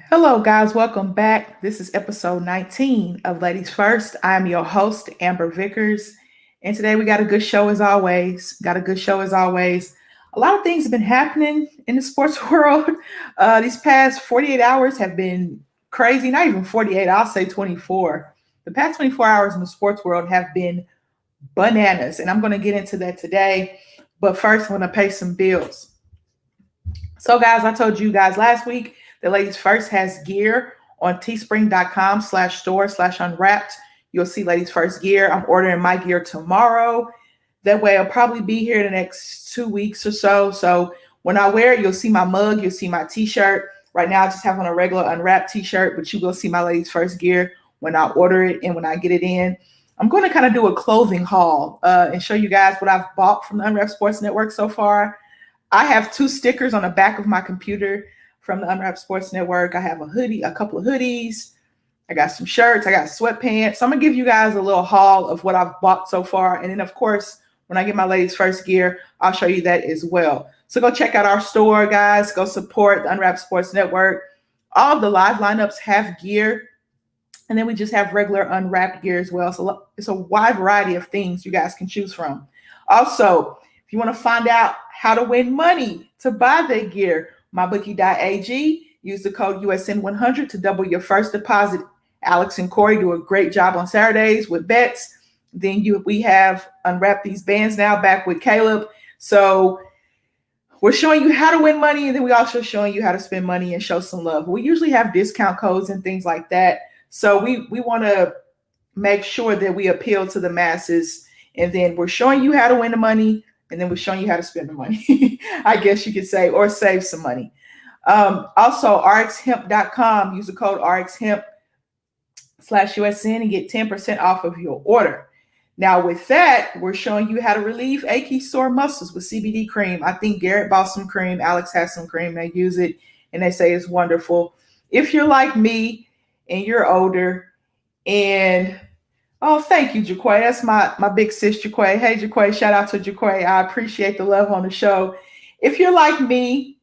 Hello, guys. Welcome back. This is episode 19 of Ladies First. I'm your host, Amber Vickers. And today we got a good show as always. A lot of things have been happening in the sports world. These past 48 hours have been crazy. Not even 48, I'll say 24. The past 24 hours in the sports world have been bananas. And I'm going to get into that today. But first, I'm going to pay some bills. So, guys, I told you guys last week that Ladies First has gear on teespring.com/store/unwrapped. You'll see Ladies First gear. I'm ordering my gear tomorrow. That way, I'll probably be here the next 2 weeks or so. So, when I wear it, you'll see my mug, you'll see my t shirt. Right now, I just have on a regular unwrapped t shirt, but you will see my Ladies First gear when I order it and when I get it in. I'm going to kind of do a clothing haul and show you guys what I've bought from the Unwrapped Sports Network so far. I have 2 stickers on the back of my computer from the Unwrapped Sports Network. I have a hoodie, a couple of hoodies. I got some shirts. I got sweatpants. So I'm going to give you guys a little haul of what I've bought so far. And then, of course, when I get my Ladies First gear, I'll show you that as well. So go check out our store, guys. Go support the Unwrapped Sports Network. All of the live lineups have gear. And then we just have regular unwrapped gear as well. So it's a wide variety of things you guys can choose from. Also, if you want to find out how to win money to buy that gear, mybookie.ag, use the code USN100 to double your first deposit. Alex and Corey do a great job on Saturdays with bets. Then we have unwrapped these bands now back with Caleb. So we're showing you how to win money, and then we also showing you how to spend money and show some love. We usually have discount codes and things like that. So we want to make sure that we appeal to the masses, and then we're showing you how to win the money, and then we're showing you how to spend the money, I guess you could say, or save some money. Also, rxhemp.com, use the code rxhemp/USN and get 10% off of your order. Now, with that, we're showing you how to relieve achy sore muscles with CBD cream. I think Garrett bought some cream. Alex has some cream. They use it, and they say it's wonderful. If you're like me and you're older, and oh, thank you, Jaquay. That's my big sis, Jaquay. Hey, Jaquay, shout out to Jaquay. I appreciate the love on the show. If you're like me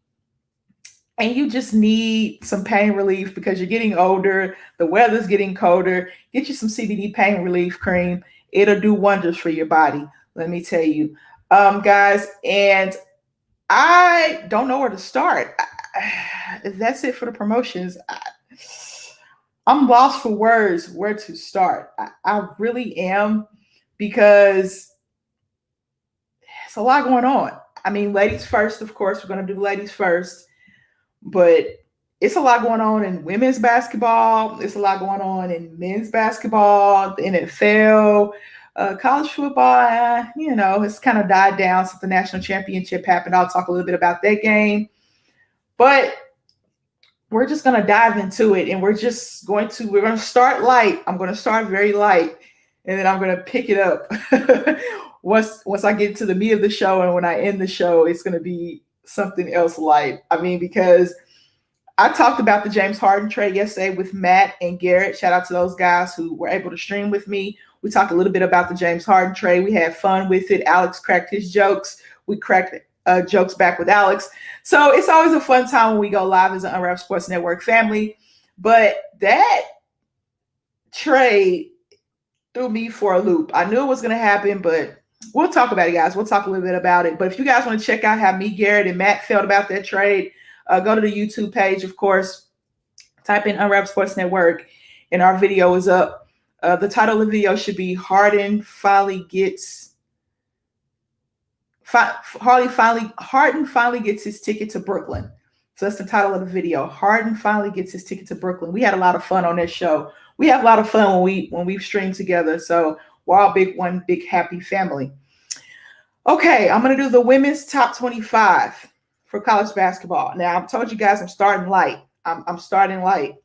and you just need some pain relief because you're getting older, the weather's getting colder, get you some CBD pain relief cream. It'll do wonders for your body, let me tell you. Guys, and I don't know where to start. That's it for the promotions. I'm lost for words where to start. I really am, because it's a lot going on. I mean, ladies first, of course, we're going to do ladies first, but it's a lot going on in women's basketball. It's a lot going on in men's basketball, the NFL, college football. It's kind of died down since the national championship happened. I'll talk a little bit about that game. But we're just going to dive into it, and we're going to start light. I'm going to start very light, and then I'm going to pick it up once I get to the meat of the show. And when I end the show, it's going to be something else light. I mean, because I talked about the James Harden trade yesterday with Matt and Garrett. Shout out to those guys who were able to stream with me. We talked a little bit about the James Harden trade. We had fun with it. Alex cracked his jokes. We cracked jokes back with Alex. So it's always a fun time when we go live as an Unwrapped Sports Network family. But that trade threw me for a loop. I knew it was going to happen, but we'll talk about it, guys. We'll talk a little bit about it. But if you guys want to check out how me, Garrett, and Matt felt about that trade, go to the YouTube page, of course. Type in Unwrapped Sports Network, and our video is up. The title of the video should be Harden finally gets his ticket to Brooklyn. So that's the title of the video. Harden finally gets his ticket to Brooklyn. We had a lot of fun on this show. We have a lot of fun when we stream together. So we're all one big happy family. Okay, I'm going to do the women's top 25 for college basketball. Now, I've told you guys I'm starting light. I'm starting light.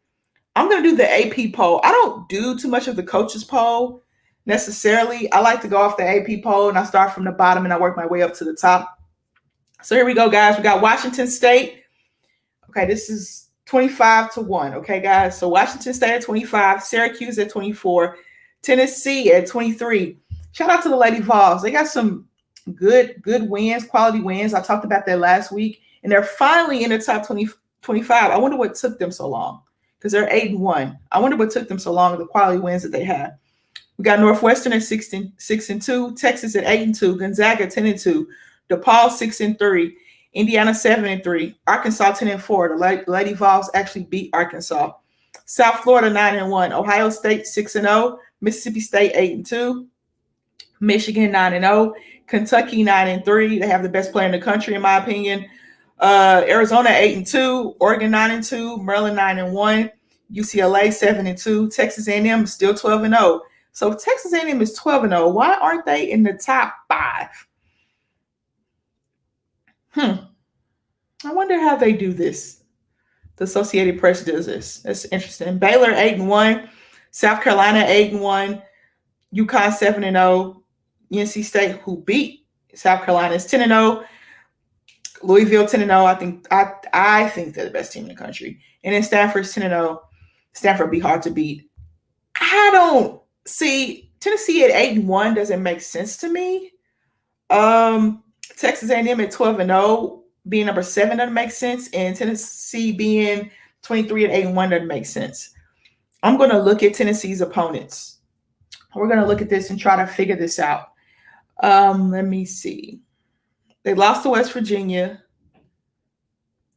I'm going to do the AP poll. I don't do too much of the coaches poll necessarily. I like to go off the AP poll, and I start from the bottom and I work my way up to the top. So here we go, guys. We got Washington State. Okay, this is 25-1. Okay, guys. So Washington State at 25, Syracuse at 24, Tennessee at 23. Shout out to the Lady Vols. They got some good wins, quality wins. I talked about that last week, and they're finally in the top 25. I wonder what took them so long, because they're 8-1. I wonder what took them so long, the quality wins that they have. We got Northwestern at 6-2, Texas at 8-2, Gonzaga 10-2, DePaul 6-3, Indiana 7-3, Arkansas 10-4. The Lady Vols actually beat Arkansas. South Florida 9-1, Ohio State 6-0, Mississippi State 8-2, Michigan 9-0, Kentucky 9-3. They have the best player in the country, in my opinion. Arizona 8-2, Oregon 9-2, Maryland 9-1, UCLA 7-2, Texas A&M is still 12-0. So if Texas A&M is 12-0, why aren't they in the top 5? I wonder how they do this. The Associated Press does this. That's interesting. Baylor 8-1, South Carolina 8-1, UConn 7-0, NC State, who beat South Carolina, is 10-0. Louisville 10-0. I think they're the best team in the country. And then Stanford's 10-0. Stanford be hard to beat. I don't see Tennessee at 8-1 doesn't make sense to me. Texas A&M at 12-0 being number 7 doesn't make sense, and Tennessee being 23-8-1 doesn't make sense. I'm going to look at Tennessee's opponents. We're going to look at this and try to figure this out. Let me see. They lost to West Virginia.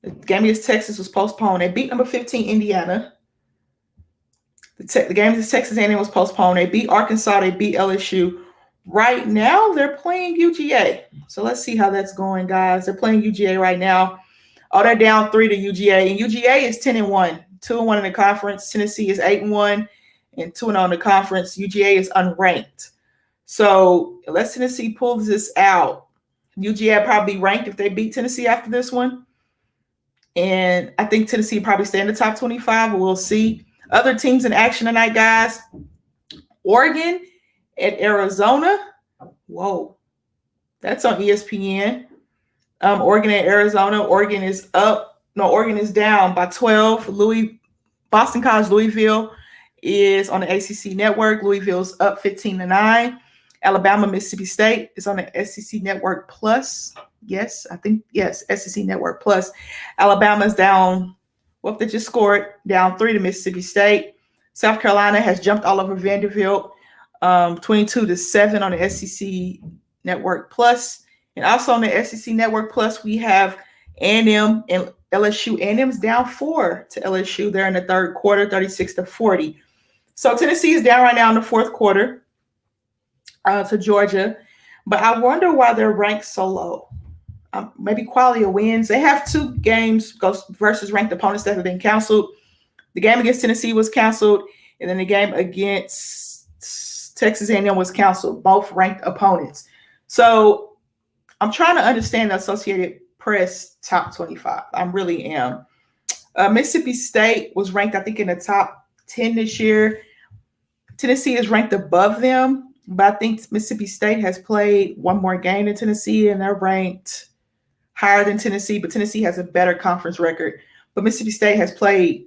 The game against Texas was postponed. They beat number 15 Indiana. The game against Texas A&M was postponed. They beat Arkansas. They beat LSU. Right now, they're playing UGA. So let's see how that's going, guys. They're playing UGA right now. Oh, they're down 3 to UGA. And UGA is 10-1, 2-1 in the conference. Tennessee is 8-1 and 2-0 in the conference. UGA is unranked. So unless Tennessee pulls this out, UGA probably ranked if they beat Tennessee after this one. And I think Tennessee probably stay in the top 25, but we'll see. Other teams in action tonight, guys. Oregon at Arizona. Whoa. That's on ESPN. Oregon at Arizona. Oregon is down by 12. Boston College Louisville is on the ACC network. Louisville's up 15-9. Alabama, Mississippi State is on the SEC Network Plus. Yes, SEC Network Plus. Alabama's down, they just scored, down 3 to Mississippi State. South Carolina has jumped all over Vanderbilt, 22-7 on the SEC Network Plus. And also on the SEC Network Plus, we have A&M and LSU. A&M's down 4 to LSU. They're in the third quarter, 36-40. So Tennessee is down right now in the fourth quarter to Georgia. But I wonder why they're ranked so low. Maybe quality of wins. They have 2 games versus ranked opponents that have been canceled. The game against Tennessee was canceled, and then the game against Texas A&M was canceled, both ranked opponents. So I'm trying to understand the Associated Press top 25. I really am. Mississippi State was ranked, I think, in the top 10 this year. Tennessee is ranked above them, but I think Mississippi State has played 1 more game than Tennessee, and they're ranked higher than Tennessee, but Tennessee has a better conference record. But Mississippi State has played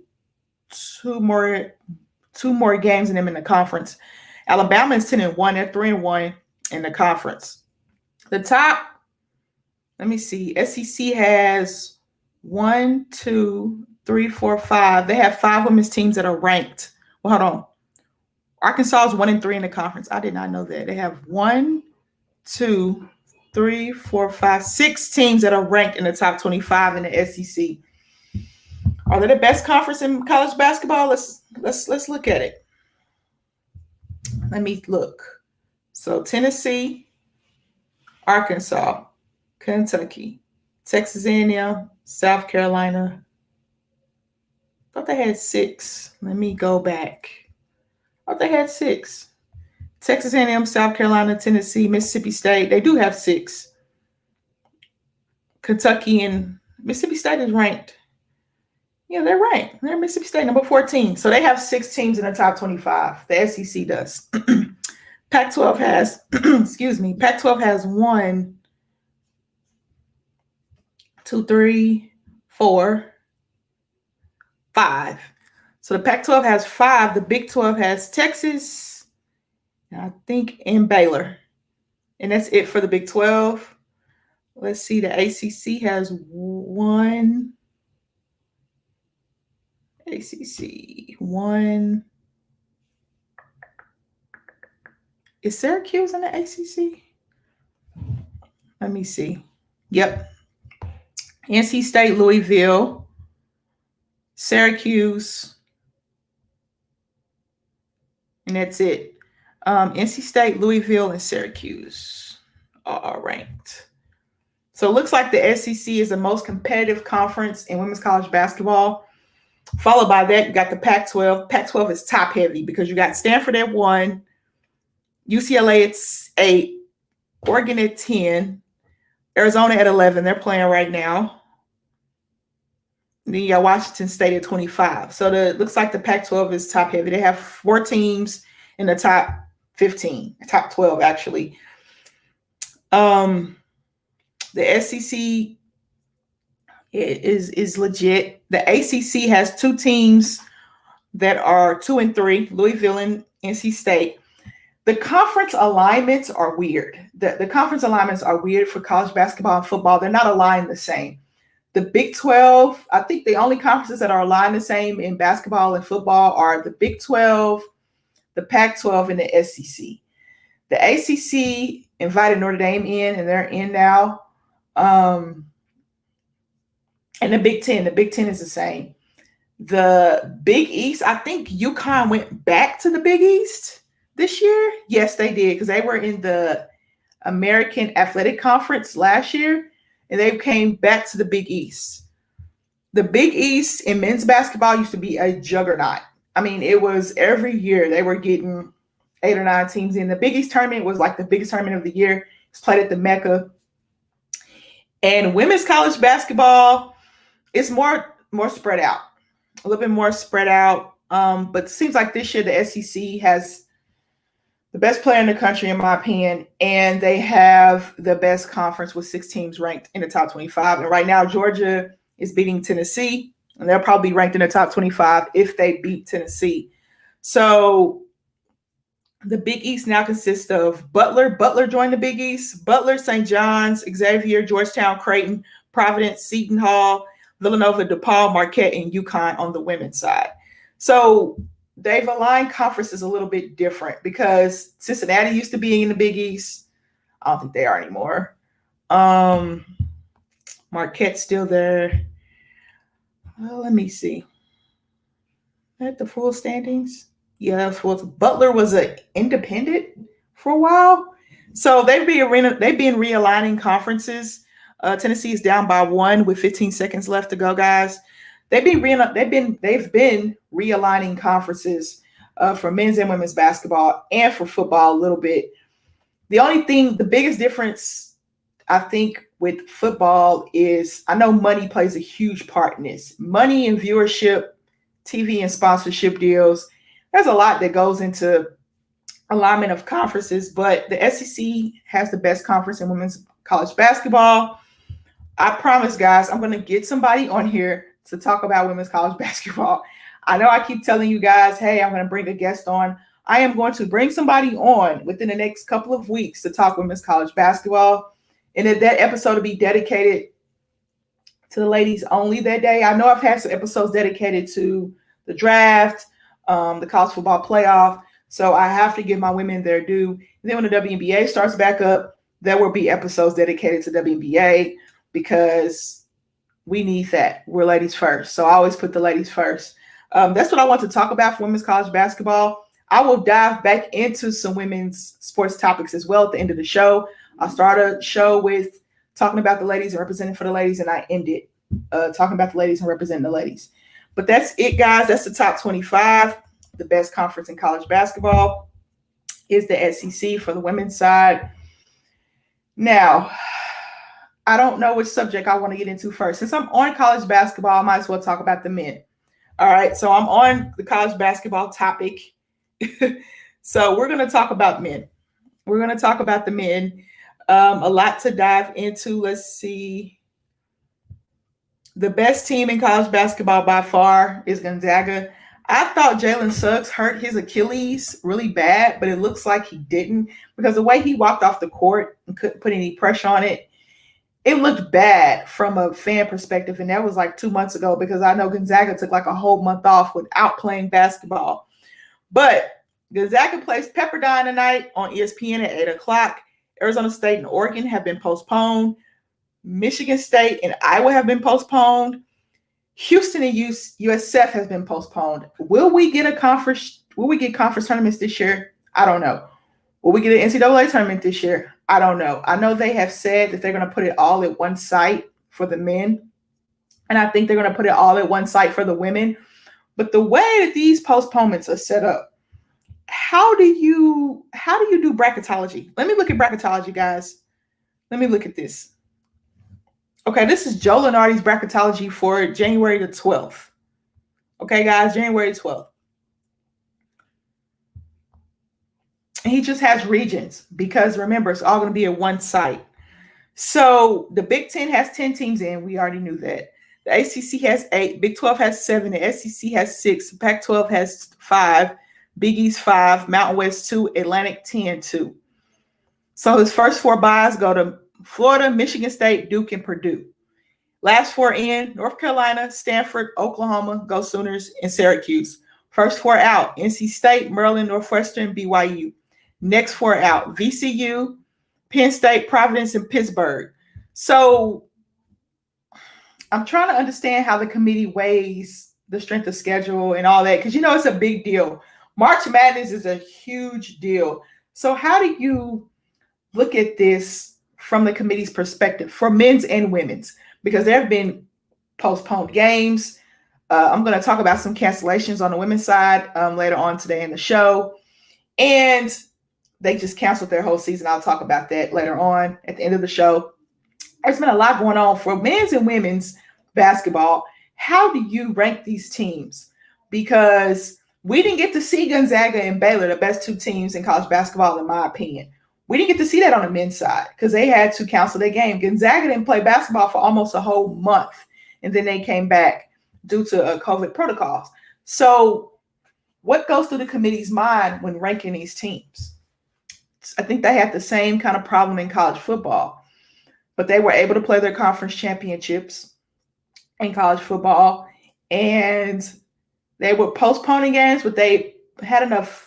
2 more games than them in the conference. Alabama is 10-1. They're 3-1 in the conference. The top, let me see. SEC has 1, 2, 3, 4, 5. They have 5 women's teams that are ranked. Well, hold on. Arkansas is 1-3 in the conference. I did not know that. They have 1, 2, 3, 4, 5, 6 teams that are ranked in the top 25 in the SEC. Are they the best conference in college basketball? Let's look at it. Let me look. So Tennessee, Arkansas, Kentucky, Texas A&M, South Carolina. I thought they had 6. Let me go back. I thought they had 6. Texas A&M, South Carolina, Tennessee, Mississippi State. They do have 6. Kentucky and Mississippi State is ranked. Yeah, they're ranked. They're Mississippi State, number 14. So they have 6 teams in the top 25. The SEC does. Pac-12 has, Pac-12 has 1, 2, 3, 4, 5. So the Pac-12 has 5. The Big 12 has Texas, I think, and Baylor. And that's it for the Big 12. Let's see. The ACC has 1, ACC one. Is Syracuse in the ACC? Let me see. Yep. NC State, Louisville, Syracuse, and that's it. NC State, Louisville, and Syracuse are ranked. So it looks like the SEC is the most competitive conference in women's college basketball. Followed by that, you got the Pac-12. Pac-12 is top heavy because you got Stanford at 1, UCLA at 8, Oregon at 10, Arizona at 11. They're playing right now. Then you got Washington State at 25. So it looks like the Pac-12 is top heavy. They have 4 teams in the top 15, top 12 actually. The SEC is legit. The ACC has 2 teams that are 2 and 3, Louisville and NC State. The conference alignments are weird. The conference alignments are weird for college basketball and football. They're not aligned the same. The Big 12, I think the only conferences that are aligned the same in basketball and football are the Big 12, the Pac-12, and the SEC. The ACC invited Notre Dame in, and they're in now. And the Big 10 is the same. The Big East, I think UConn went back to the Big East this year. Yes, they did, because they were in the American Athletic Conference last year, and they came back to the Big East. The Big East in men's basketball used to be a juggernaut. I mean, it was every year they were getting 8 or 9 teams in. The Big East tournament was like the biggest tournament of the year. It's played at the Mecca. And women's college basketball is more spread out, a little bit more spread out. But it seems like this year the SEC has the best player in the country, in my opinion, and they have the best conference with 6 teams ranked in the top 25. And right now, Georgia is beating Tennessee, and they'll probably be ranked in the top 25 if they beat Tennessee. So the Big East now consists of Butler. Butler joined the Big East. Butler, St. John's, Xavier, Georgetown, Creighton, Providence, Seton Hall, Villanova, DePaul, Marquette, and UConn on the women's side. So they've aligned conferences a little bit different because Cincinnati used to be in the Big East. I don't think they are anymore. Marquette's still there. Well, let me see. At the full standings? Yeah, that's full. Butler was an independent for a while. So they've been realigning conferences. Tennessee is down by 1 with 15 seconds left to go, guys. They've been realigning conferences for men's and women's basketball and for football a little bit. The biggest difference, I think, with football is I know money plays a huge part in this. Money and viewership, TV and sponsorship deals. There's a lot that goes into alignment of conferences, but the SEC has the best conference in women's college basketball. I promise, guys, I'm going to get somebody on here to talk about women's college basketball. I know I keep telling you guys, hey, I'm going to bring a guest on. I am going to bring somebody on within the next couple of weeks to talk women's college basketball. And that episode will be dedicated to the ladies only that day. I know I've had some episodes dedicated to the draft, the college football playoff. So I have to give my women their due. And then when the WNBA starts back up, there will be episodes dedicated to WNBA because we need that. We're ladies first. So I always put the ladies first. That's what I want to talk about for women's college basketball. I will dive back into some women's sports topics as well at the end of the show. I'll start a show with talking about the ladies and representing for the ladies, and I end it talking about the ladies and representing the ladies. But that's it, guys. That's the top 25. The best conference in college basketball is the SEC for the women's side. Now, I don't know which subject I want to get into first. Since I'm on college basketball, I might as well talk about the men. All right, so I'm on the college basketball topic. So we're going to talk about men. We're going to talk about the men. A lot to dive into. Let's see. The best team in college basketball by far is Gonzaga. I thought Jalen Suggs hurt his Achilles really bad, but it looks like he didn't because the way he walked off the court and couldn't put any pressure on it. it looked bad from a fan perspective. And that was like 2 months ago, because I know Gonzaga took like a whole month off without playing basketball. But Gonzaga plays Pepperdine tonight on ESPN at 8 o'clock. Arizona State and Oregon have been postponed. Michigan State and Iowa have been postponed. Houston and USF has been postponed. Will we get conference tournaments this year? I don't know. Will we get an NCAA tournament this year? I don't know. I know they have said that they're going to put it all at one site for the men, and I think they're going to put it all at one site for the women. But the way that these postponements are set up, how do you do bracketology? Let me look at bracketology, guys. Let me look at this. Okay, this is Joe Lunardi's bracketology for January the 12th. Okay, guys, January 12th. And he just has regions, because remember, it's all going to be at one site. So the Big Ten has 10 teams in. We already knew that. The ACC has 8. Big 12 has 7. The SEC has 6. Pac-12 has 5. Big East 5. Mountain West 2. Atlantic 10, 2. So his first 4 byes go to Florida, Michigan State, Duke, and Purdue. Last 4 in: North Carolina, Stanford, Oklahoma, go Sooners, and Syracuse. First 4 out: NC State, Maryland, Northwestern, BYU. Next 4 out: VCU, Penn State, Providence, and Pittsburgh. So I'm trying to understand how the committee weighs the strength of schedule and all that, because it's a big deal. March Madness is a huge deal. So how do you look at this from the committee's perspective for men's and women's? Because there have been postponed games. I'm going to talk about some cancellations on the women's side later on today in the show. And they just canceled their whole season. I'll talk about that later on at the end of the show. There's been a lot going on for men's and women's basketball. How do you rank these teams? Because we didn't get to see Gonzaga and Baylor, the best 2 teams in college basketball, in my opinion. We didn't get to see that on the men's side because they had to cancel their game. Gonzaga didn't play basketball for almost a whole month, and then they came back due to COVID protocols. So what goes through the committee's mind when ranking these teams? I think they had the same kind of problem in college football, but they were able to play their conference championships in college football, and they were postponing games, but they had enough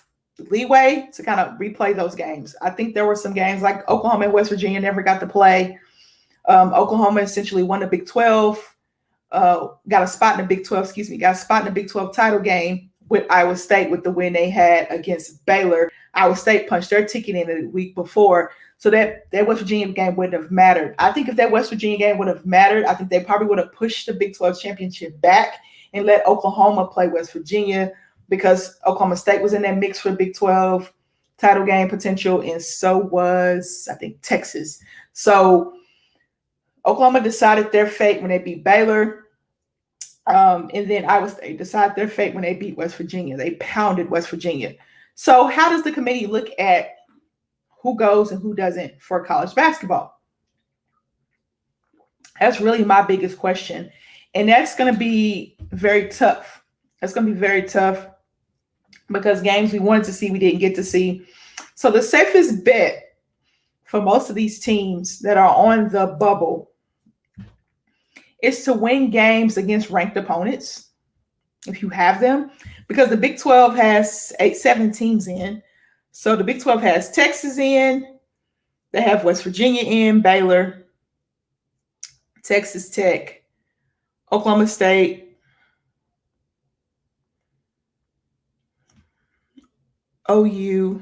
leeway to kind of replay those games. I think there were some games like Oklahoma and West Virginia never got to play. Oklahoma essentially won the Big 12, got a spot in the Big 12 title game with Iowa State with the win they had against Baylor. Iowa State punched their ticket in the week before, so that West Virginia game wouldn't have mattered. I think if that West Virginia game would have mattered, I think they probably would have pushed the Big 12 championship back and let Oklahoma play West Virginia, because Oklahoma State was in that mix for Big 12 title game potential, and so was, I think, Texas. So Oklahoma decided their fate when they beat Baylor, and then Iowa State decided their fate when they beat West Virginia. They pounded West Virginia. So how does the committee look at who goes and who doesn't for college basketball? That's really my biggest question, and that's going to be very tough. That's going to be very tough, because games we wanted to see, we didn't get to see. So the safest bet for most of these teams that are on the bubble is to win games against ranked opponents, if you have them, because the Big 12 has 7 teams in. So the Big 12 has Texas in, they have West Virginia in, Baylor, Texas Tech, Oklahoma State, OU,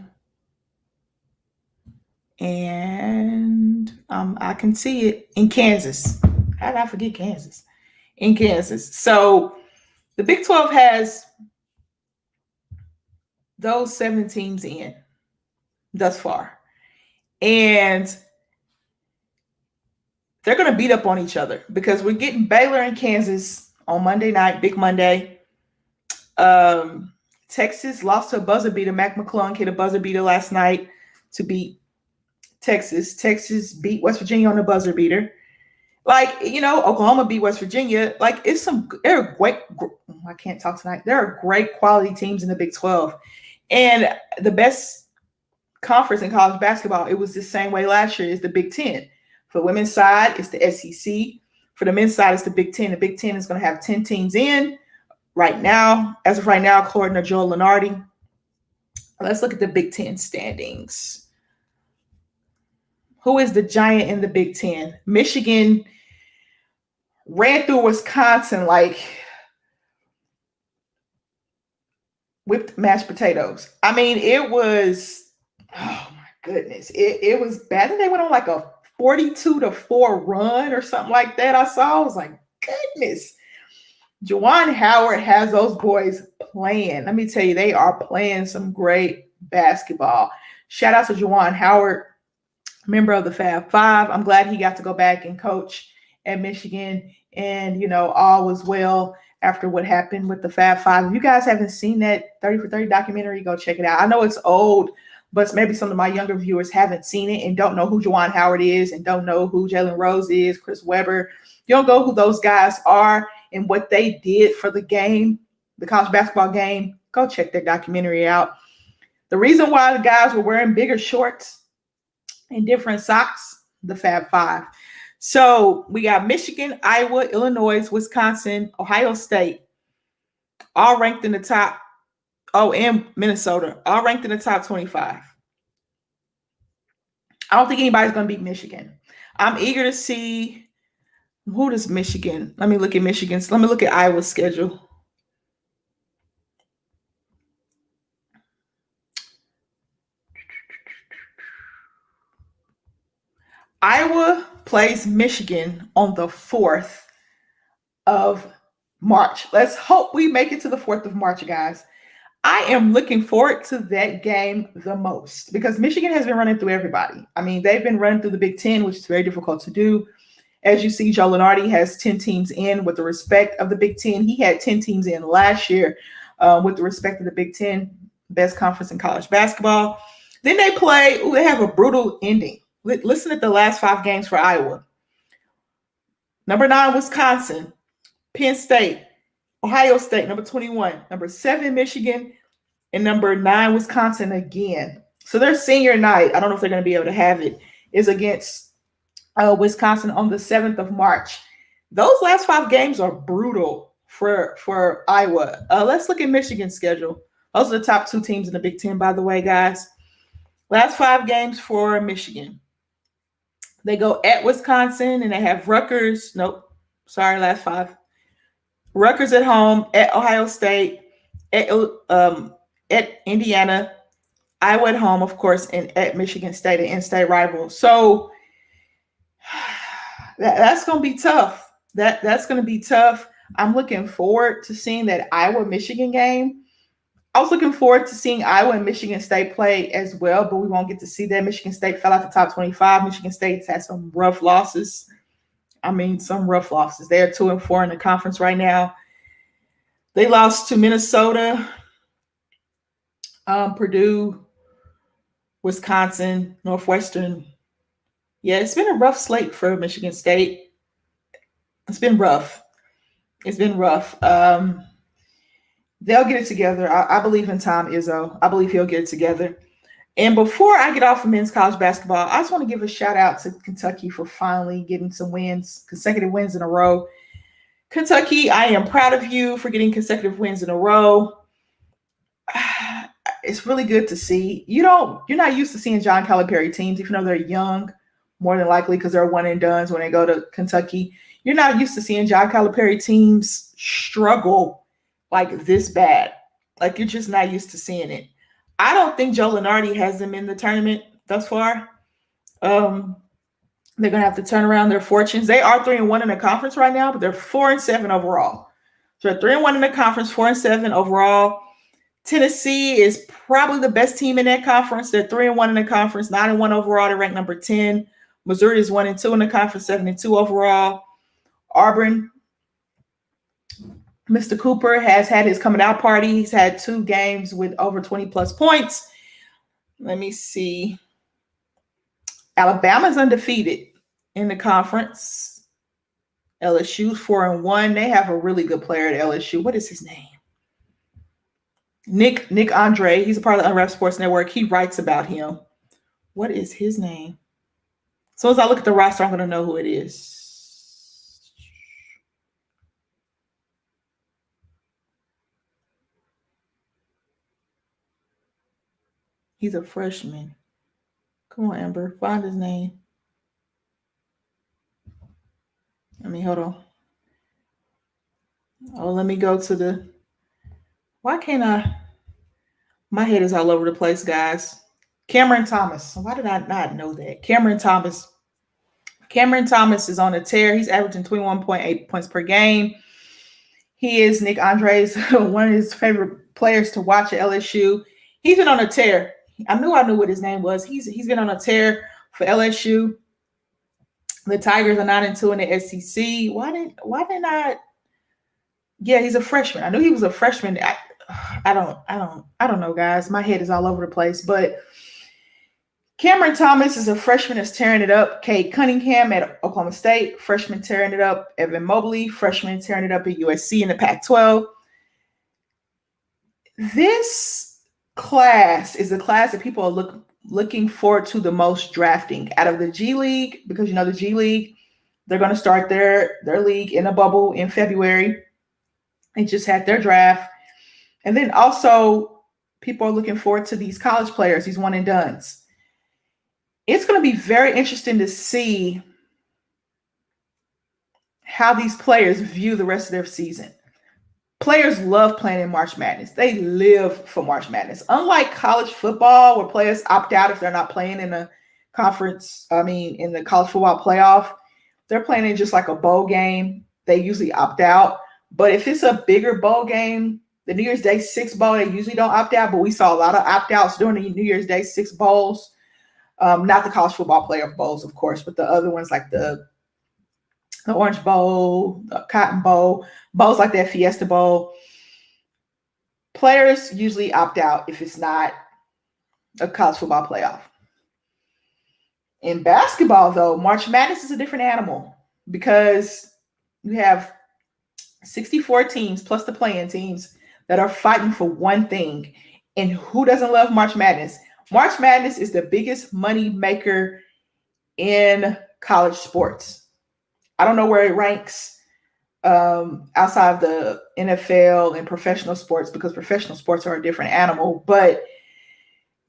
and I can see it in Kansas. How did I forget Kansas? In Kansas. So the Big 12 has those 7 teams in thus far. And they're going to beat up on each other, because we're getting Baylor and Kansas on Monday night, Big Monday. Texas lost to a buzzer beater. Mac McClung hit a buzzer beater last night to beat Texas. Texas beat West Virginia on the buzzer beater. Oklahoma beat West Virginia. There are great, I can't talk tonight. There are great quality teams in the Big 12. And the best conference in college basketball, it was the same way last year, is the Big 10. For the women's side, it's the SEC. For the men's side, it's the Big Ten. The Big Ten is going to have 10 teams in right now. As of right now, according to Joel Lenardi. Let's look at the Big Ten standings. Who is the giant in the Big Ten? Michigan ran through Wisconsin like whipped mashed potatoes. I mean, it was, oh my goodness. It was bad. And they went on like a 42-4 run or something like that. I was like, goodness. Juwan Howard has those boys playing. Let me tell you, they are playing some great basketball. Shout out to Juwan Howard, member of the Fab Five. I'm glad he got to go back and coach at Michigan, and all was well after what happened with the Fab Five. If you guys haven't seen that 30 for 30 documentary, go check it out. I know it's old, but maybe some of my younger viewers haven't seen it and don't know who Juwan Howard is and don't know who Jalen Rose is, Chris Webber. You don't know who those guys are and what they did for the game, the college basketball game. Go check that documentary out. The reason why the guys were wearing bigger shorts and different socks, the Fab Five. So we got Michigan, Iowa, Illinois, Wisconsin, Ohio State, all ranked in the top. Oh, and Minnesota, all ranked in the top 25. I don't think anybody's going to beat Michigan. I'm eager to see who does Michigan. Let me look at Michigan's. Let me look at Iowa's schedule. Iowa plays Michigan on the 4th of March. Let's hope we make it to the 4th of March, guys. I am looking forward to that game the most because Michigan has been running through everybody. I mean, they've been running through the Big Ten, which is very difficult to do. As you see, Joe Lunardi has 10 teams in with the respect of the Big Ten. He had 10 teams in last year with the respect of the Big Ten, best conference in college basketball. Then they they have a brutal ending. Listen at the last 5 games for Iowa. Number 9, Wisconsin, Penn State, Ohio State, number 21, number 7, Michigan, and number 9, Wisconsin again. So their senior night, I don't know if they're going to be able to have it, is against Wisconsin on the 7th of March. Those last 5 games are brutal for Iowa. Let's look at Michigan's schedule. Those are the top 2 teams in the Big Ten, by the way, guys. Last 5 games for Michigan. They go at Wisconsin, and they have Rutgers. Nope. Sorry, last 5. Rutgers at home, at Ohio State, at Indiana, Iowa at home, of course, and at Michigan State, an in-state rival. So that's going to be tough. That's going to be tough. I'm looking forward to seeing that Iowa-Michigan game. I was looking forward to seeing Iowa and Michigan State play as well, but we won't get to see that. Michigan State fell out the top 25. Michigan State's had some rough losses. Some rough losses. They are 2-4 in the conference right now. They lost to Minnesota, Purdue, Wisconsin, Northwestern. Yeah, it's been a rough slate for Michigan State. It's been rough. They'll get it together. I believe in Tom Izzo. I believe he'll get it together. And before I get off of men's college basketball, I just want to give a shout out to Kentucky for finally getting some wins, consecutive wins in a row. Kentucky, I am proud of you for getting consecutive wins in a row. It's really good to see. You're not used to seeing John Calipari teams, even though they're young, more than likely because they're one and dones when they go to Kentucky. You're not used to seeing John Calipari teams struggle like this bad. Like, you're just not used to seeing it. I don't think Joe Lunardi has them in the tournament thus far. They're going to have to turn around their fortunes. They are 3-1 in the conference right now, but they're 4-7 overall. So they're 3-1 in the conference, 4-7 overall. Tennessee is probably the best team in that conference. They're 3-1 in the conference, 9-1 overall. They're ranked number 10. Missouri is 1-2 in the conference, 7-2 overall. Auburn, Mr. Cooper has had his coming out party. He's had 2 games with over 20-plus points. Let me see. Alabama's undefeated in the conference. LSU's 4-1. They have a really good player at LSU. What is his name? Nick Andre. He's a part of the Unwrapped Sports Network. He writes about him. What is his name? So as I look at the roster, I'm going to know who it is. He's a freshman. Come on, Amber. Find his name. Hold on. Oh, let me go to the... Why can't I... My head is all over the place, guys. Cameron Thomas. Why did I not know that? Cameron Thomas. Cameron Thomas is on a tear. He's averaging 21.8 points per game. He is Nick Andre's one of his favorite players to watch at LSU. He's been on a tear. I knew what his name was. He's been on a tear for LSU. The Tigers are 9-2 in the SEC. Why didn't I? Yeah, he's a freshman. I knew he was a freshman. I don't know, guys. My head is all over the place. But Cameron Thomas is a freshman that's tearing it up. Cade Cunningham at Oklahoma State, freshman tearing it up. Evan Mobley, freshman tearing it up at USC in the Pac-12. This class is the class that people are looking forward to the most drafting out of the G League, because the G League, they're going to start their league in a bubble in February. They just had their draft. And then also people are looking forward to these college players, these one and dones. It's going to be very interesting to see how these players view the rest of their season. Players love playing in March Madness. They live for March Madness. Unlike college football, where players opt out if they're not playing in the in the college football playoff, they're playing in just like a bowl game. They usually opt out. But if it's a bigger bowl game, the New Year's Day 6 bowl, they usually don't opt out, but we saw a lot of opt-outs during the New Year's Day 6 bowls. Not the college football playoff bowls, of course, but the other ones like the Orange Bowl, the Cotton Bowl, bowls like that, Fiesta Bowl. Players usually opt out if it's not a college football playoff. In basketball, though, March Madness is a different animal because you have 64 teams plus the play-in teams that are fighting for one thing. And who doesn't love March Madness? March Madness is the biggest money maker in college sports. I don't know where it ranks outside of the NFL and professional sports, because professional sports are a different animal, but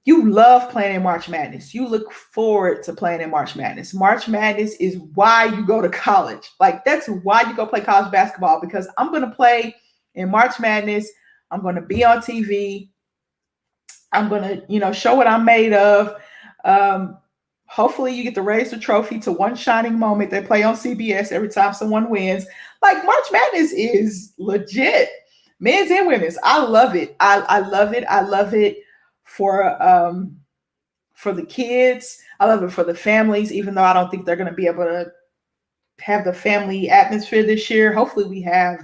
you love playing in March Madness. You look forward to playing in March Madness. March Madness is why you go to college. Like, that's why you go play college basketball, because I'm going to play in March Madness. I'm going to be on TV. I'm going to, show what I'm made of. Hopefully you get to raise the trophy to one shining moment. They play on CBS every time someone wins. Like, March Madness is legit. Men's and women's. I love it. I love it. I love it for the kids. I love it for the families, even though I don't think they're going to be able to have the family atmosphere this year. Hopefully we have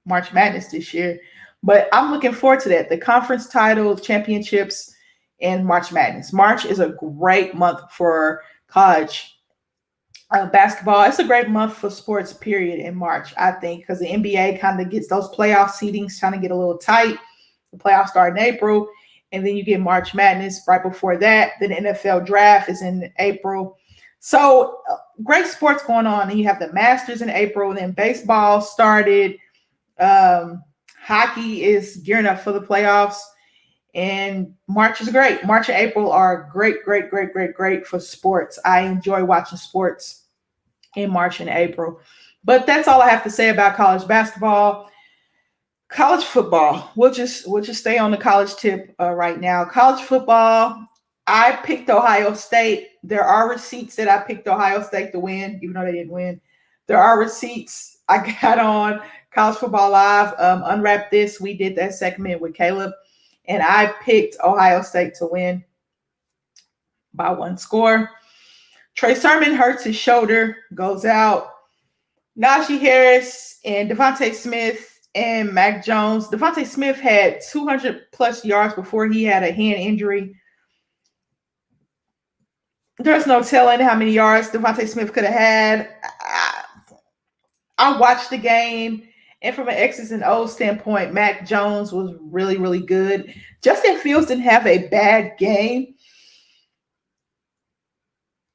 March Madness this year. But I'm looking forward to that. The conference title, championships, and March Madness. March is a great month for college basketball. It's a great month for sports, period, in March, I think, because the NBA kind of gets those playoff seedings trying to get a little tight. The playoffs start in April, and then you get March Madness right before that. Then the NFL draft is in April. So great sports going on. And you have the Masters in April, and then baseball started. Hockey is gearing up for the playoffs, and March is great. March and April are great for sports. I enjoy watching sports in March and April. But that's all I have to say about college basketball. College football, we'll just stay on the college tip right now. College football, I picked Ohio State. There are receipts that I picked Ohio State to win, even though they didn't win. There are receipts. I got on College Football Live, Unwrap This. We did that segment with Caleb, and I picked Ohio State to win by one score. Trey Sermon hurts his shoulder, goes out. Najee Harris and Devontae Smith and Mac Jones. Devontae Smith had 200 plus yards before he had a hand injury. There's no telling how many yards Devontae Smith could have had. I watched the game, and from an X's and O's standpoint, Mac Jones was really, really good. Justin Fields didn't have a bad game.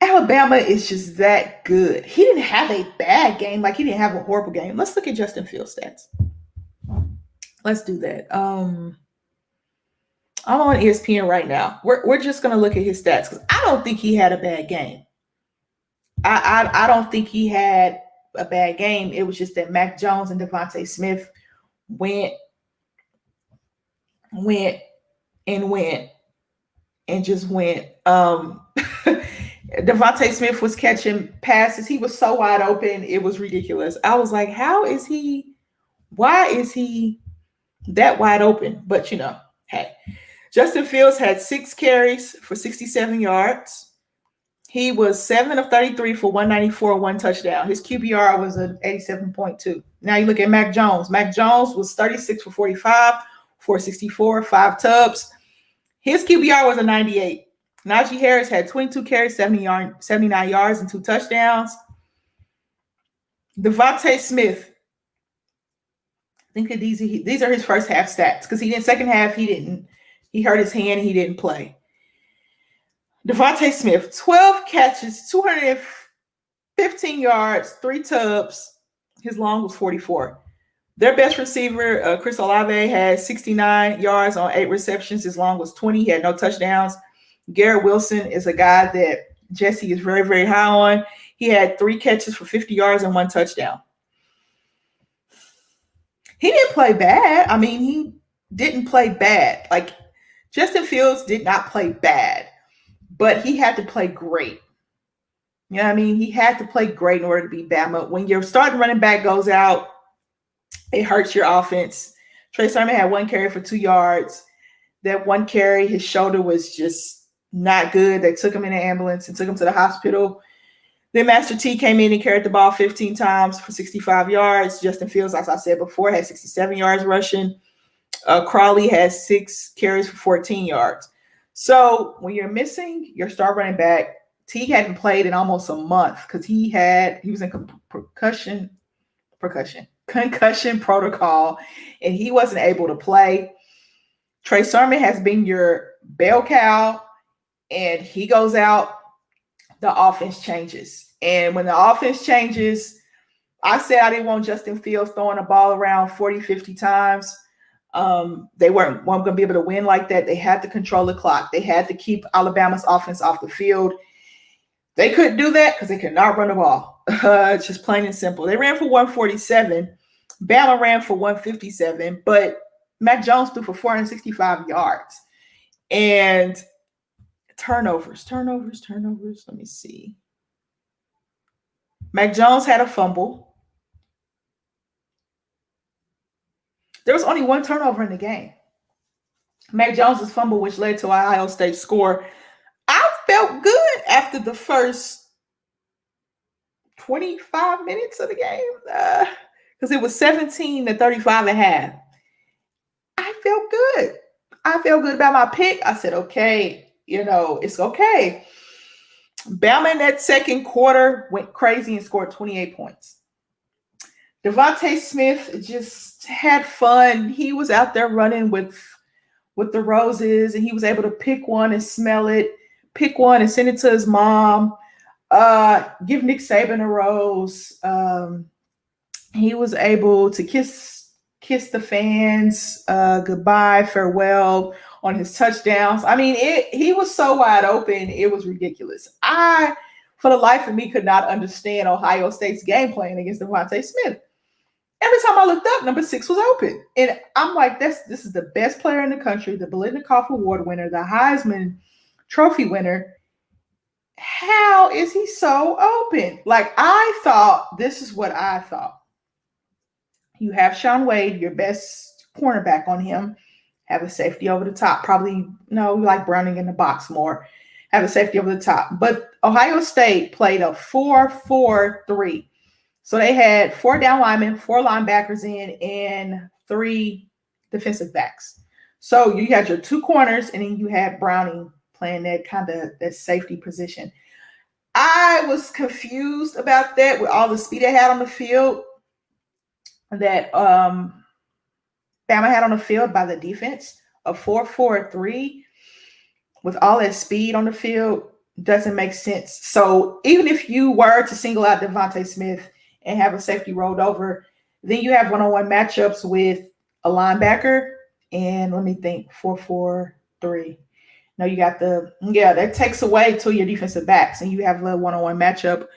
Alabama is just that good. He didn't have a bad game. Like, he didn't have a horrible game. Let's look at Justin Fields stats. Let's do that. I'm on ESPN right now. We're just gonna look at his stats because I don't think he had a bad game. I don't think he had a bad game. It was just that Mac Jones and Devontae Smith went and just went. Devontae Smith was catching passes. He was so wide open. It was ridiculous. I was like, why is he that wide open? But hey, Justin Fields had 6 carries for 67 yards. He was 7 of 33 for 194, 1 touchdown. His QBR was an 87.2. Now you look at Mac Jones. Mac Jones was 36 for 45, 464, 5 tubs. His QBR was a 98. Najee Harris had 22 carries, 79 yards, and 2 touchdowns. Devontae Smith, I think that these are his first half stats because second half he hurt his hand and he didn't play. Devontae Smith, 12 catches, 215 yards, 3 tubs. His long was 44. Their best receiver, Chris Olave, had 69 yards on 8 receptions. His long was 20. He had no touchdowns. Garrett Wilson is a guy that Jesse is very, very high on. He had 3 catches for 50 yards and 1 touchdown. He didn't play bad. I mean, he didn't play bad. Like, Justin Fields did not play bad, but he had to play great. You know what I mean? He had to play great in order to be Bama. When your starting running back goes out, it hurts your offense. Trey Sermon had 1 carry for 2 yards. That 1 carry, his shoulder was just not good. They took him in an ambulance and took him to the hospital. Then Master T came in and carried the ball 15 times for 65 yards. Justin Fields, as I said before, had 67 yards rushing. Crawley has 6 carries for 14 yards. So when you're missing your star running back, T hadn't played in almost a month because he was in concussion protocol, and he wasn't able to play. Trey Sermon has been your bell cow, and he goes out, the offense changes. And when the offense changes, I said I didn't want Justin Fields throwing the ball around 40, 50 times. They weren't going to be able to win like that. They had to control the clock. They had to keep Alabama's offense off the field. They couldn't do that because they could not run the ball. It's just plain and simple. They ran for 147. Bama ran for 157, but Mac Jones threw for 465 yards. And turnovers. Let me see. Mac Jones had a fumble. There was only 1 turnover in the game. Mac Jones's fumble, which led to Ohio State's score. I felt good after the first 25 minutes of the game because it was 17-35 at half. I felt good. I felt good about my pick. I said, okay, it's okay. Bama in that second quarter went crazy and scored 28 points. Devontae Smith just had fun. He was out there running with the roses, and he was able to pick one and smell it, pick one and send it to his mom, give Nick Saban a rose. He was able to kiss the fans goodbye, farewell on his touchdowns. I mean, he was so wide open, it was ridiculous. I, for the life of me, could not understand Ohio State's game plan against Devontae Smith. Every time I looked up, number 6 was open. And I'm like, this is the best player in the country, the Biletnikoff Award winner, the Heisman Trophy winner. How is he so open? Like, I thought, this is what I thought. You have Shaun Wade, your best cornerback on him. Have a safety over the top. Probably, no, we like Browning in the box more. Have a safety over the top. But Ohio State played a 4-4-3. So they had 4 down linemen, 4 linebackers in, and 3 defensive backs. So you had your 2 corners, and then you had Browning playing that safety position. I was confused about that with all the speed they had on the field that Bama had on the field by the defense. A 4-4-3 with all that speed on the field. Doesn't make sense. So even if you were to single out Devontae Smith and have a safety rolled over, then you have one-on-one matchups with a linebacker. And let me think, 4-4-3. No, you got that takes away to your defensive backs, and you have a one-on-one matchup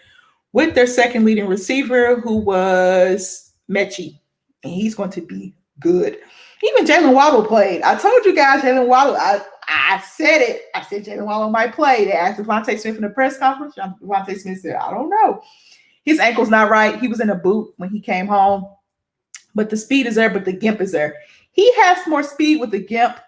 with their second leading receiver, who was Mechie, and he's going to be good. Even Jalen Waddle played. I told you guys, Jalen Waddle. I said it. I said Jalen Waddle might play. They asked Devontae Smith in the press conference. Devontae Smith said, "I don't know. His ankle's not right. He was in a boot when he came home, but the speed is there. But the gimp is there. He has more speed with the gimp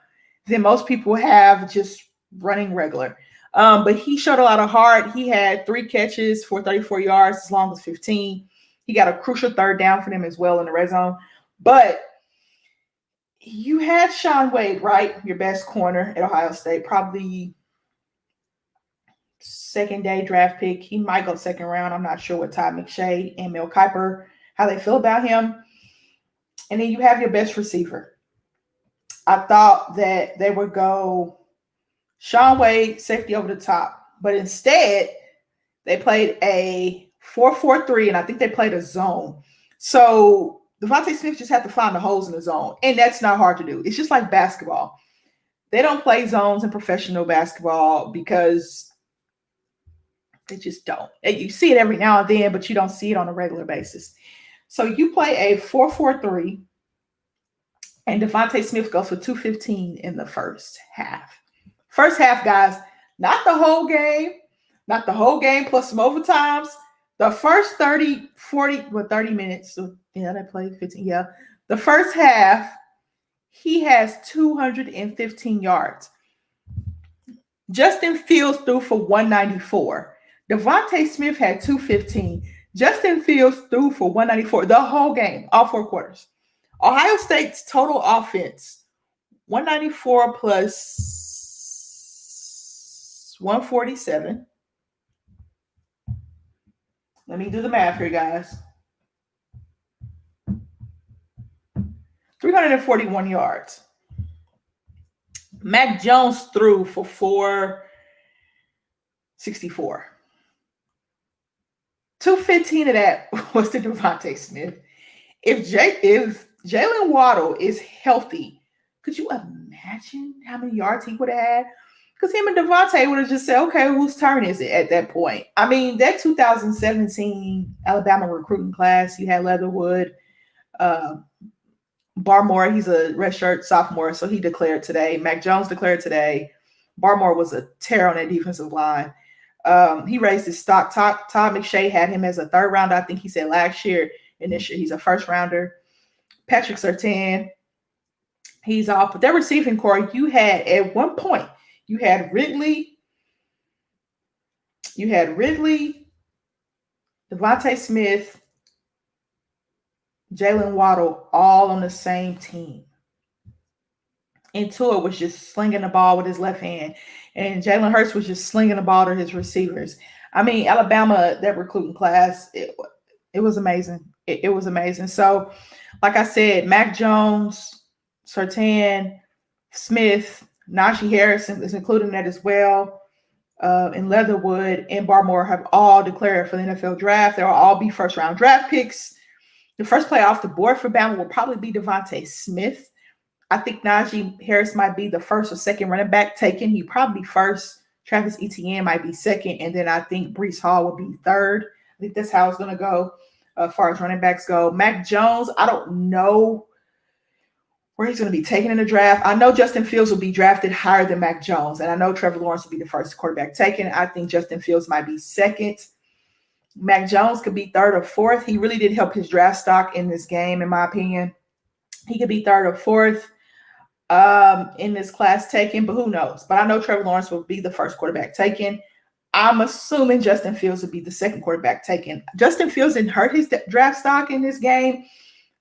than most people have just running regular." But he showed a lot of heart. He had 3 catches for 34 yards, as long as 15. He got a crucial third down for them as well in the red zone. But you had Shaun Wade, right? Your best corner at Ohio State, probably second-day draft pick. He might go second round. I'm not sure what Todd McShay and Mel Kiper, how they feel about him. And then you have your best receiver. I thought that they would go Shaun Wade, safety over the top. But instead, they played a 4-4-3, and I think they played a zone. So Devontae Smith just had to find the holes in the zone, and that's not hard to do. It's just like basketball. They don't play zones in professional basketball because they just don't. You see it every now and then, but you don't see it on a regular basis. So you play a 4-4-3, and Devontae Smith goes for 215 in the first half. First half, guys, not the whole game, not the whole game plus some overtimes. The first 30 minutes. So, yeah, they played 15. Yeah. The first half, he has 215 yards. Justin Fields threw for 194. Devontae Smith had 215. Justin Fields threw for 194 the whole game, all 4 quarters. Ohio State's total offense, 194 plus 147. Let me do the math here, guys. 341 yards. Mac Jones threw for 464. 215 of that was to Devontae Smith. If Jalen Waddle is healthy, could you imagine how many yards he would have had? Because him and Devontae would have just said, okay, whose turn is it at that point? I mean, that 2017 Alabama recruiting class, you had Leatherwood, Barmore, he's a redshirt sophomore, so he declared today. Mac Jones declared today. Barmore was a terror on that defensive line. He raised his stock. Todd McShay had him as a third rounder. I think he said last year, and this year he's a first rounder. Patrick Surtain, he's off. But their receiving core, you had at one point, you had Ridley, Devontae Smith, Jalen Waddle, all on the same team. And Tua was just slinging the ball with his left hand. And Jalen Hurts was just slinging the ball to his receivers. I mean, Alabama, that recruiting class, it was amazing. It was amazing. So, like I said, Mac Jones, Surtain, Smith, Najee Harrison is included in that as well. And Leatherwood and Barmore have all declared for the NFL draft. They'll all be first-round draft picks. The first player off the board for Bama will probably be Devontae Smith. I think Najee Harris might be the first or second running back taken. He probably be first. Travis Etienne might be second. And then I think Breece Hall will be third. I think that's how it's going to go as far as running backs go. Mac Jones, I don't know where he's going to be taken in the draft. I know Justin Fields will be drafted higher than Mac Jones. And I know Trevor Lawrence will be the first quarterback taken. I think Justin Fields might be second. Mac Jones could be third or fourth. He really did help his draft stock in this game, in my opinion. He could be third or fourth in this class taken, but who knows? But I know Trevor Lawrence will be the first quarterback taken. I'm assuming Justin Fields will be the second quarterback taken. Justin Fields didn't hurt his draft stock in this game.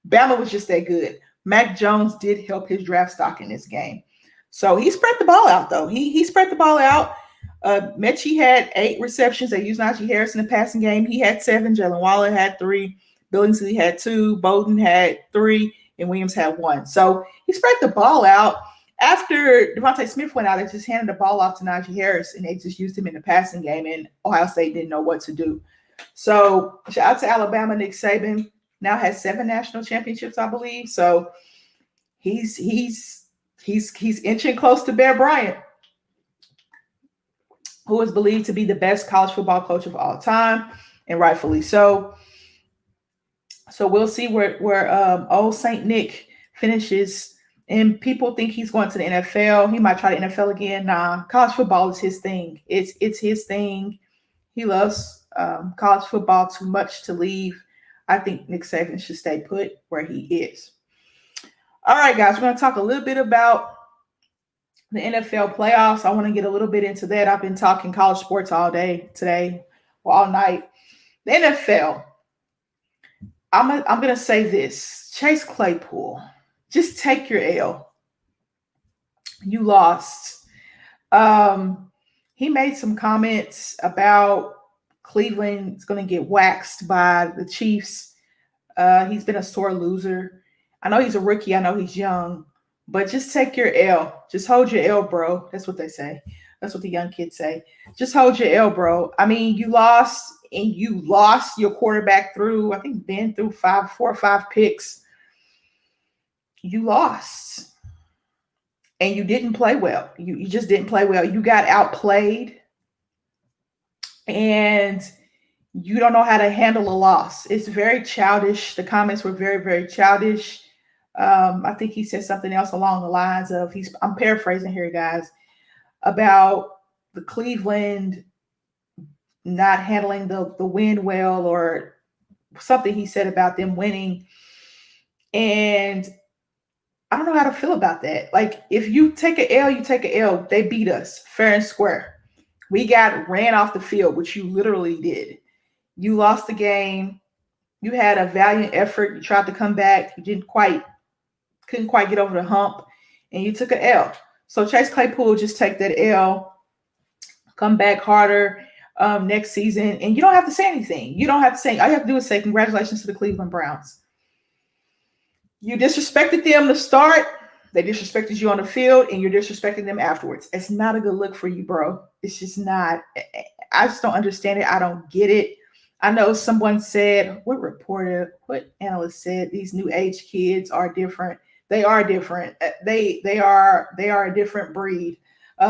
Bama was just that good. Mac Jones did help his draft stock in this game. So he spread the ball out, though. He spread the ball out. Mechie had 8 receptions. They used Najee Harris in the passing game. He had 7. Jalen Waller had 3. Billingsley had 2. Bowden had 3. And Williams had 1. So he spread the ball out. After Devontae Smith went out, they just handed the ball off to Najee Harris, and they just used him in the passing game, and Ohio State didn't know what to do. So shout out to Alabama. Nick Saban now has 7 national championships, I believe. So he's inching close to Bear Bryant, who is believed to be the best college football coach of all time, and rightfully so. So we'll see where old Saint Nick finishes. And people think he's going to the NFL. He might try the NFL again. Nah, college football is his thing. It's his thing. He loves college football too much to leave. I think Nick Saban should stay put where he is. All right, guys, we're going to talk a little bit about the NFL playoffs. I want to get a little bit into that. I've been talking college sports all day today, all night. The NFL. I'm going to say this. Chase Claypool. Just take your L. You lost. He made some comments about Cleveland is going to get waxed by the Chiefs. He's been a sore loser. I know he's a rookie. I know he's young. But just take your L. Just hold your L, bro. That's what they say. That's what the young kids say. Just hold your L, bro. I mean, you lost, and you lost your quarterback through, I think, Ben threw 4 or 5 picks. You lost, and you didn't play well. You just didn't play well. You got outplayed, and you don't know how to handle a loss. It's very childish. The comments were very, very childish. I think he said something else along the lines of, I'm paraphrasing here, guys, about the Cleveland not handling the win well, or something he said about them winning. And I don't know how to feel about that. Like, if you take an L, you take an L. They beat us fair and square. We got ran off the field, which you literally did. You lost the game. You had a valiant effort. You tried to come back. You couldn't quite get over the hump, and you took an L. So Chase Claypool, just take that L, come back harder next season, and you don't have to say anything. You don't have to say. All you have to do is say congratulations to the Cleveland Browns. You disrespected them to start. They disrespected you on the field, and you're disrespecting them afterwards. It's not a good look for you, bro. It's just not. I just don't understand it. I don't get it. I know someone said, what analyst said, these new age kids are different. They are different. They are a different breed.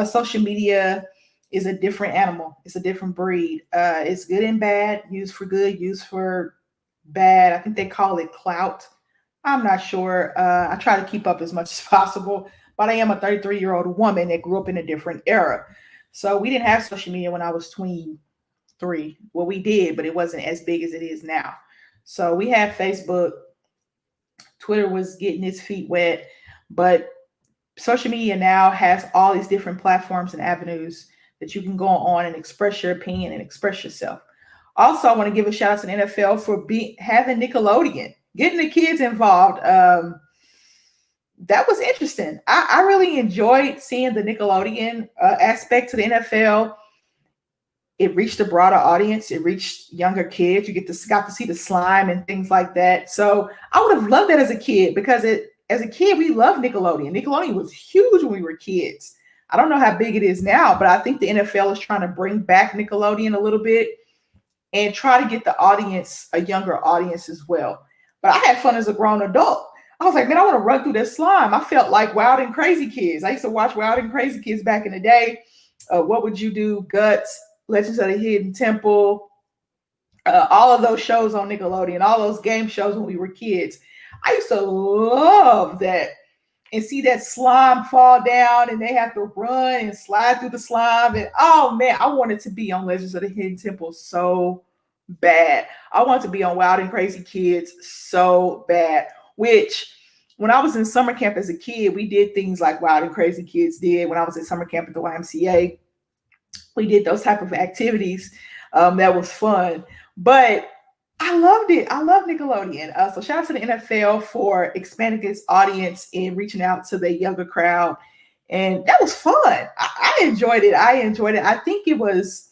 Social media is a different animal. It's a different breed. It's good and bad, used for good, used for bad. I think they call it clout. I'm not sure. I try to keep up as much as possible, but I am a 33-year-old woman that grew up in a different era. So we didn't have social media when I was 23. Well, we did, but it wasn't as big as it is now. So we had Facebook. Twitter was getting its feet wet, but social media now has all these different platforms and avenues that you can go on and express your opinion and express yourself. Also, I want to give a shout out to the NFL for having Nickelodeon, getting the kids involved. That was interesting. I really enjoyed seeing the Nickelodeon aspect to the NFL. It reached a broader audience. It reached younger kids. You got to see the slime and things like that. So I would have loved that as a kid, because as a kid, we loved Nickelodeon. Nickelodeon was huge when we were kids. I don't know how big it is now, but I think the NFL is trying to bring back Nickelodeon a little bit and try to get the audience, a younger audience as well. But I had fun as a grown adult. I was like, man, I want to run through this slime. I felt like Wild and Crazy Kids. I used to watch Wild and Crazy Kids back in the day. What Would You Do? Guts, Legends of the Hidden Temple, all of those shows on Nickelodeon, all those game shows when we were kids. I used to love that, and see that slime fall down, and they have to run and slide through the slime. And oh man, I wanted to be on Legends of the Hidden Temple so bad. I wanted to be on Wild and Crazy Kids so bad, which when I was in summer camp as a kid, we did things like Wild and Crazy Kids did. When I was at summer camp at the YMCA, we did those type of activities. That was fun, but I loved it. I love Nickelodeon. So shout out to the NFL for expanding its audience and reaching out to the younger crowd. And that was fun. I enjoyed it. I think it was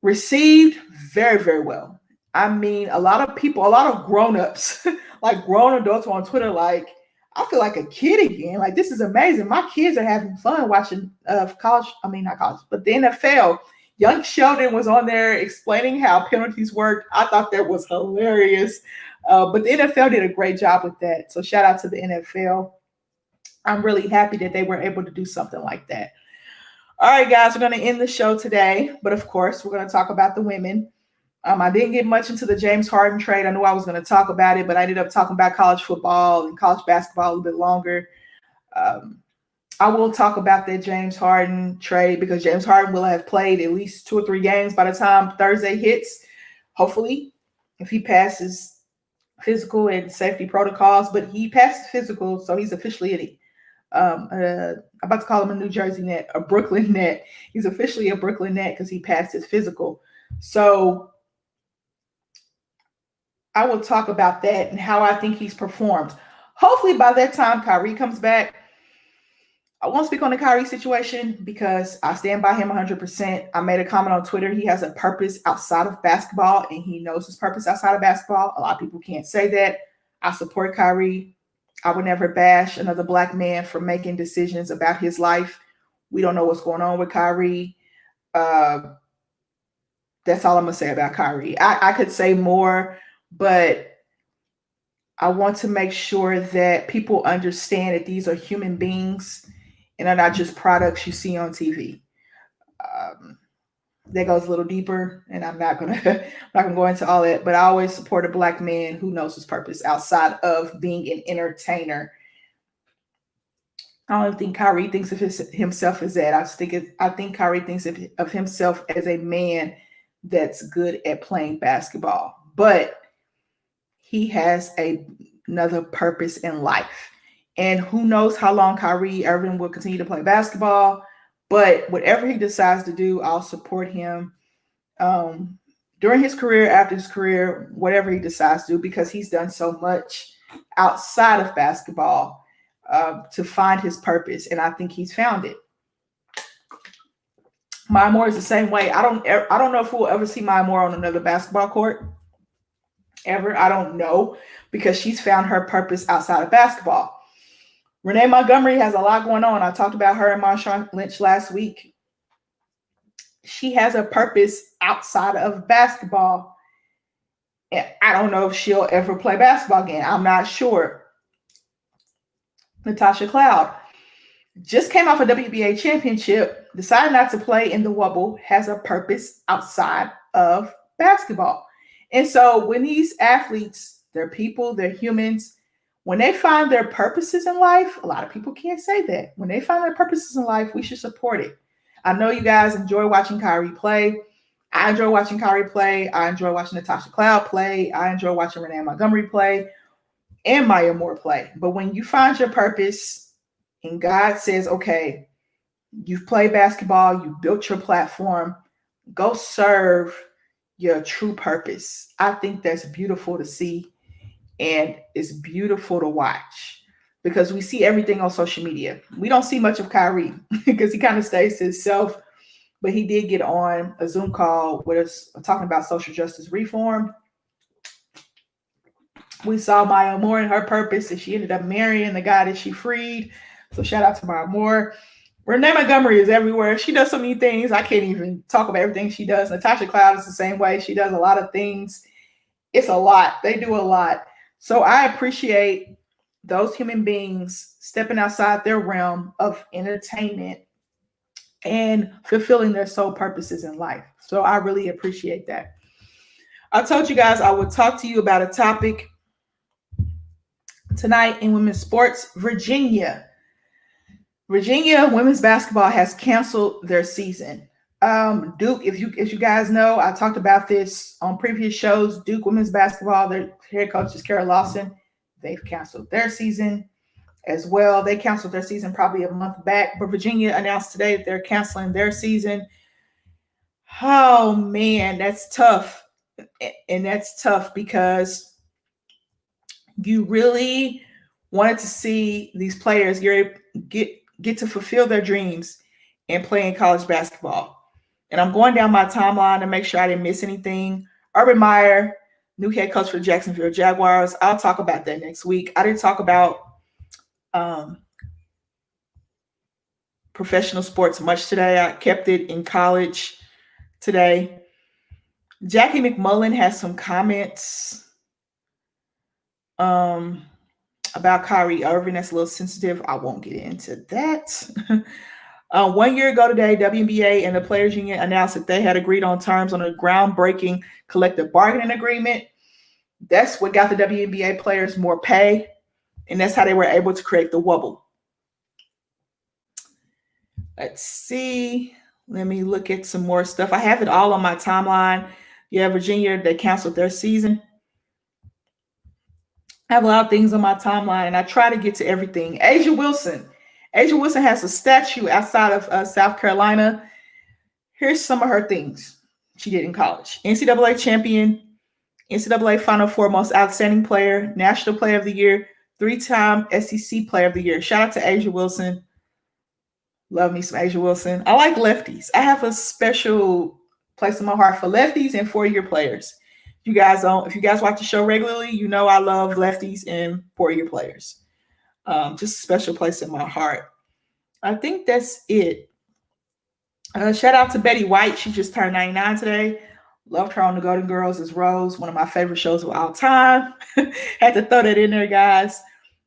received very, very well. I mean, a lot of people, a lot of grown-ups, like grown adults on Twitter, like, I feel like a kid again. Like, this is amazing. My kids are having fun watching college. I mean, not college, but the NFL. Young Sheldon was on there explaining how penalties work. I thought that was hilarious. But the NFL did a great job with that. So shout out to the NFL. I'm really happy that they were able to do something like that. All right, guys, we're going to end the show today. But of course, we're going to talk about the women. I didn't get much into the James Harden trade. I knew I was going to talk about it, but I ended up talking about college football and college basketball a little bit longer. I will talk about that James Harden trade because James Harden will have played at least 2 or 3 games by the time Thursday hits, hopefully, if he passes physical and safety protocols. But he passed physical, so he's officially I'm about to call him a New Jersey Net, a Brooklyn Net. He's officially a Brooklyn Net because he passed his physical. So I will talk about that and how I think he's performed. Hopefully by that time, Kyrie comes back. I won't speak on the Kyrie situation because I stand by him 100%. I made a comment on Twitter. He has a purpose outside of basketball, and he knows his purpose outside of basketball. A lot of people can't say that. I support Kyrie. I would never bash another Black man for making decisions about his life. We don't know what's going on with Kyrie. That's all I'm going to say about Kyrie. I could say more, but I want to make sure that people understand that these are human beings and are not just products you see on TV. That goes a little deeper, and I'm not gonna go into all that. But I always support a Black man who knows his purpose outside of being an entertainer. I don't think Kyrie thinks of himself as that. I think Kyrie thinks of himself as a man that's good at playing basketball, but he has another purpose in life. And who knows how long Kyrie Irving will continue to play basketball. But whatever he decides to do, I'll support him during his career, after his career, whatever he decides to do, because he's done so much outside of basketball to find his purpose. And I think he's found it. Maya Moore is the same way. I don't know if we'll ever see Maya Moore on another basketball court ever. I don't know, because she's found her purpose outside of basketball. Renee Montgomery has a lot going on. I talked about her and Marshawn Lynch last week. She has a purpose outside of basketball. And I don't know if she'll ever play basketball again. I'm not sure. Natasha Cloud just came off a WBA championship, decided not to play in the Wubble, has a purpose outside of basketball. And so when these athletes, they're people, they're humans, when they find their purposes in life, a lot of people can't say that. When they find their purposes in life, we should support it. I know you guys enjoy watching Kyrie play. I enjoy watching Kyrie play. I enjoy watching Natasha Cloud play. I enjoy watching Renee Montgomery play and Maya Moore play. But when you find your purpose and God says, okay, you've played basketball, you built your platform, go serve your true purpose. I think that's beautiful to see. And it's beautiful to watch because we see everything on social media. We don't see much of Kyrie because he kind of stays to himself, but he did get on a Zoom call with us talking about social justice reform. We saw Maya Moore and her purpose, and she ended up marrying the guy that she freed. So shout out to Maya Moore. Renee Montgomery is everywhere. She does so many things. I can't even talk about everything she does. Natasha Cloud is the same way. She does a lot of things. It's a lot. They do a lot. So I appreciate those human beings stepping outside their realm of entertainment and fulfilling their sole purposes in life. So I really appreciate that. I told you guys I would talk to you about a topic tonight in women's sports. Virginia women's basketball has canceled their season. Duke, if you guys know, I talked about this on previous shows. Duke women's basketball, their head coach is Kara Lawson. They've canceled their season as well. They canceled their season probably a month back, but Virginia announced today that they're canceling their season. Oh man, that's tough. And that's tough because you really wanted to see these players get to fulfill their dreams and play in college basketball. And I'm going down my timeline to make sure I didn't miss anything. Urban Meyer, new head coach for the Jacksonville Jaguars. I'll talk about that next week. I didn't talk about professional sports much today. I kept it in college today. Jackie McMullen has some comments about Kyrie Irving. That's a little sensitive. I won't get into that. 1 year ago today, WNBA and the Players Union announced that they had agreed on terms on a groundbreaking collective bargaining agreement. That's what got the WNBA players more pay, and that's how they were able to create the wobble. Let's see. Let me look at some more stuff. I have it all on my timeline. Yeah, Virginia, they canceled their season. I have a lot of things on my timeline, and I try to get to everything. Asia Wilson. Asia Wilson has a statue outside of South Carolina. Here's some of her things she did in college. NCAA champion, NCAA Final Four most outstanding player, National Player of the Year, 3-time SEC Player of the Year. Shout out to Asia Wilson. Love me some Asia Wilson. I like lefties. I have a special place in my heart for lefties and 4-year players. If you guys watch the show regularly, you know I love lefties and 4-year players. Just a special place in my heart. I think that's it. Shout out to Betty White. She just turned 99 today. Loved her on The Golden Girls as Rose, one of my favorite shows of all time. Had to throw that in there, guys.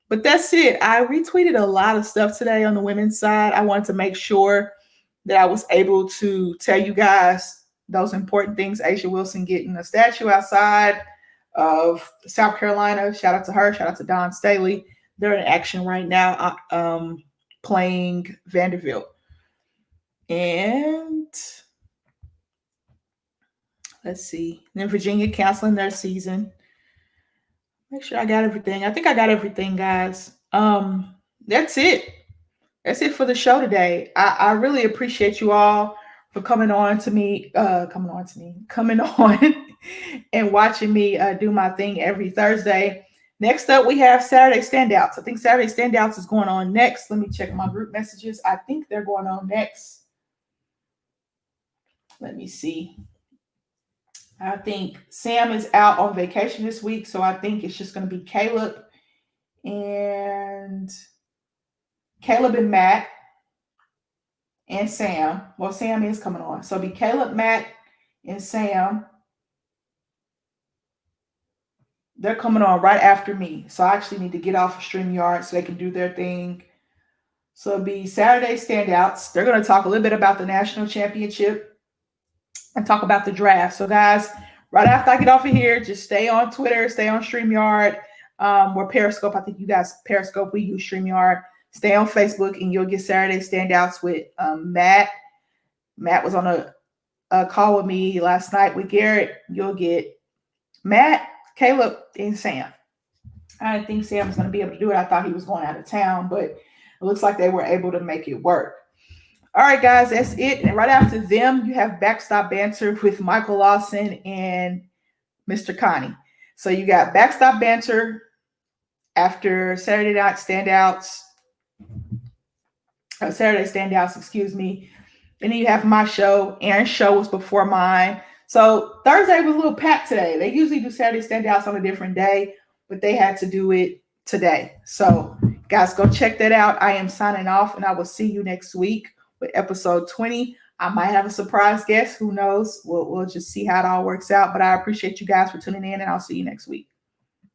But that's it. I retweeted a lot of stuff today on the women's side. I wanted to make sure that I was able to tell you guys those important things. Asia Wilson getting a statue outside of South Carolina. Shout out to her. Shout out to Dawn Staley. They're in action right now playing Vanderbilt. And let's see. Then Virginia canceling their season. Make sure I got everything. I think I got everything, guys. That's it. That's it for the show today. I really appreciate you all for coming on and watching me do my thing every Thursday. Next up, we have Saturday Standouts. I think Saturday Standouts is going on next. Let me check my group messages. I think they're going on next. Let me see. I think Sam is out on vacation this week, so I think it's just going to be Caleb and Matt and Sam. Well, Sam is coming on. So it'll be Caleb, Matt, and Sam. They're coming on right after me. So I actually need to get off of StreamYard so they can do their thing. So it'll be Saturday Standouts. They're going to talk a little bit about the national championship and talk about the draft. So guys, right after I get off of here, just stay on Twitter, stay on StreamYard, or Periscope. I think you guys Periscope, we use StreamYard. Stay on Facebook and you'll get Saturday Standouts with Matt. Matt was on a call with me last night with Garrett. You'll get Matt, Caleb, and Sam. I didn't think Sam was going to be able to do it. I thought he was going out of town, but it looks like they were able to make it work. All right, guys, that's it. And right after them, you have Backstop Banter with Michael Lawson and Mr. Connie. So you got Backstop Banter after Saturday Standouts, excuse me. And then you have my show. Aaron's show was before mine. So Thursday was a little packed today. They usually do Saturday Standouts on a different day, but they had to do it today. So guys, go check that out. I am signing off, and I will see you next week with episode 20. I might have a surprise guest. Who knows? We'll just see how it all works out. But I appreciate you guys for tuning in, and I'll see you next week.